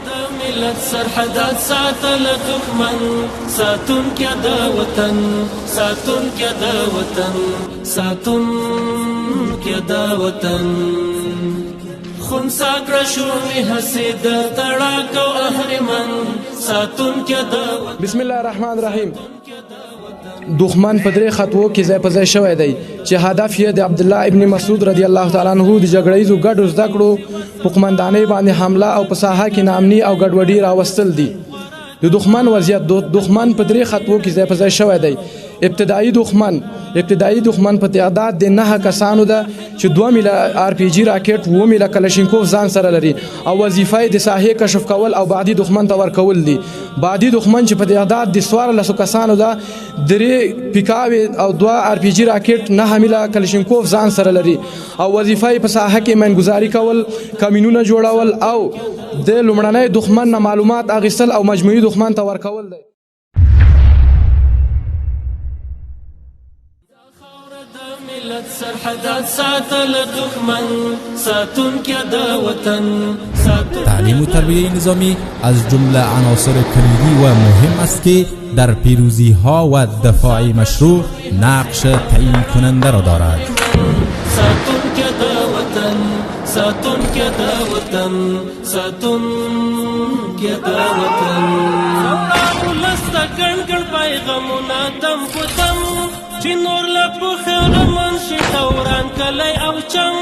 ملت سرحدات ساتل دښمن ساتونکی د وطن ساتونکی د وطن ساتونکی د وطن خونسا کړه شومې هسې د تړاکو اهرمن ساتونکی د وطن. بسم الله الرحمن الرحیم. دښمن په درې خطوو کې ځای په ځای شوی دی چې هدف یې د عبدالله ابن مسعود رضی الله تعالی عنه د جګړه ییزو ګډو زده کړو په قومندانۍ باندې حمله او په ساحه کې ناامني او ګډوډي راوستل دي. د دښمن وضعیت دښمن په درې خطوو کې ځای په ځای شوی دی. ابتدایي دښمن په تعداد د 9 کسانو ده چې 2 میله RPG راکټ 2 میله کلشینکوف ځان سره لري او وظیفه د ساحې کشف کول او بعدي دښمن ته ورکول دي. بعدي دښمن چې په تعداد د 14 کسانو ده 3 پیکاوي او 2 RPG راکټ 9 میله کلشینکوف ځان سره لري او وظیفه په ساحه کې منګزاري کول کمینونه جوړول او د لومړنۍ دښمن نه معلومات اخیستل او مجموعي دښمن ته ورکول دي. سرحدات ساتل دښمن ساتونکی د وطن. تعلیم و تربیه نظامی از جمله عناصر کلیدی و مهم است که در پیروزی ها و دفاع مشروع نقش تعیین کننده را دارد. ساتونکی د وطن ساتونکی د وطن ساتونکی د وطن. ولسته ګڼ ګڼ پیغامونه دم په دم چې نور له پخې غمن شي دوران کلی او چم